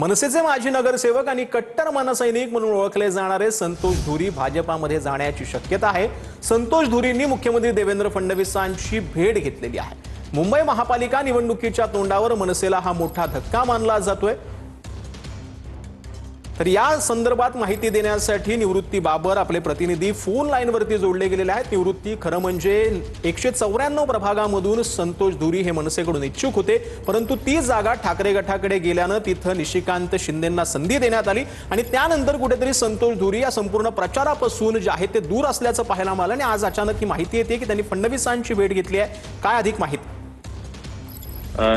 मनसेचे माजी नगरसेवक आणि कट्टर मनसैनिक म्हणून ओळखले जाणारे संतोष धुरी भाजपामध्ये जाण्याची शक्यता आहे। संतोष धुरींनी मुख्यमंत्री देवेंद्र फडणवीसांची भेट घेतलेली आहे। मुंबई महापालिका निवडणुकीच्या तोंडावर मनसेला हा मोठा धक्का मानला जातोय। तर या संदर्भात माहिती देण्यासाठी निवृत्ती बाबर आपले प्रतिनिधी फोन लाईनवरती जोडले गेलेले आहेत। निवृत्ती, खरं म्हणजे 194 प्रभागामधून संतोष धुरी हे मनसेकडून इच्छुक होते, परंतु ती जागा ठाकरे गटाकडे गेल्यानं तिथं निशिकांत शिंदेंना संधी देण्यात आली आणि त्यानंतर कुठेतरी संतोष धुरी या संपूर्ण प्रचारापासून जे आहे ते दूर असल्याचं पाहायला मिळालं आणि आज अचानक ही माहिती येते की त्यांनी फडणवीसांची भेट घेतली आहे। काय अधिक माहिती?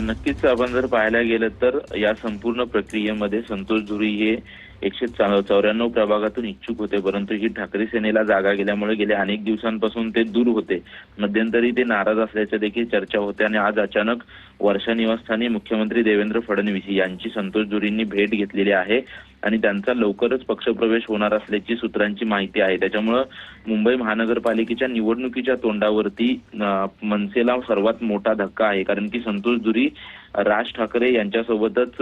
नक्कीच आपण जर पाहायला गेलं तर या संपूर्ण प्रक्रियेमध्ये संतोष धुरी हे 194 प्रभागातून इच्छुक होते, परंतु ही ठाकरे सेनेला जागा गेल्यामुळे गेल्या अनेक दिवसांपासून ते दूर होते। मध्यंतरी ते नाराज असल्याच्या देखील चर्चा होते आणि आज अचानक वर्षा निवासस्थानी मुख्यमंत्री देवेंद्र फडणवीस यांची संतोष धुरींनी भेट घेतलेली आहे आणि त्यांचा लवकरच पक्षप्रवेश होणार असल्याची सूत्रांची माहिती आहे। त्याच्यामुळे मुंबई महानगरपालिकेच्या निवडणुकीच्या तोंडावरती मनसेला सर्वात मोठा धक्का आहे, कारण की संतोष धुरी राज ठाकरे यांच्यासोबतच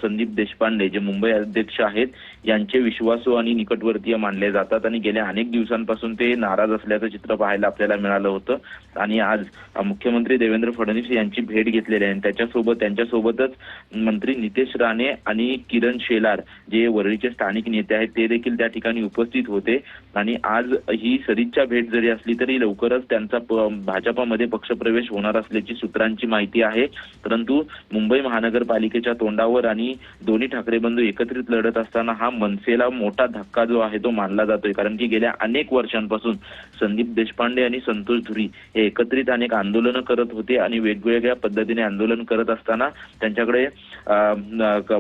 संदीप देशपांडे जे मुंबई अध्यक्ष आहेत यांचे विश्वासू आणि निकटवर्तीय मानले जातात आणि गेल्या अनेक दिवसांपासून ते नाराज असल्याचं चित्र पाहायला आपल्याला मिळालं होतं आणि आज मुख्यमंत्री देवेंद्र फडणवीस यांची भेट घेतलेली आहे। त्यांच्यासोबतच मंत्री नितेश राणे आणि किरण शेलार जे वरळीचे स्थानिक नेते आहेत ते देखील त्या ठिकाणी उपस्थित होते आणि आज ही सदिच्छा भेट जरी असली तरी लवकरच त्यांचा भाजपामध्ये पक्षप्रवेश होणार असल्याची सूत्रांची माहिती आहे। परंतु मुंबई महानगरपालिकेच्या तोंडावर आणि दोन्ही ठाकरे बंधू एकत्रित लढत असताना हा मनसेला मोठा धक्का जो आहे तो मानला जातोय, कारण की गेल्या अनेक वर्षांपासून संदीप देशपांडे आणि संतोष धुरी हे एकत्रित अनेक आंदोलनं करत होते आणि वेगवेगळ्या पद्धतीने आंदोलन करत असताना त्यांच्याकडे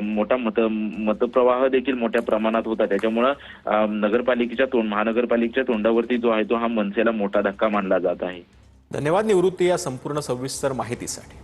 मोठा मतप्रवाह देखील मोठ्या प्रमाणात होता। त्याच्यामुळे महानगरपालिकेच्या तोंडावरती जो आहे तो हा मनसेला मोठा धक्का मानला जात आहे। धन्यवाद निवृत्ती या संपूर्ण सविस्तर माहितीसाठी।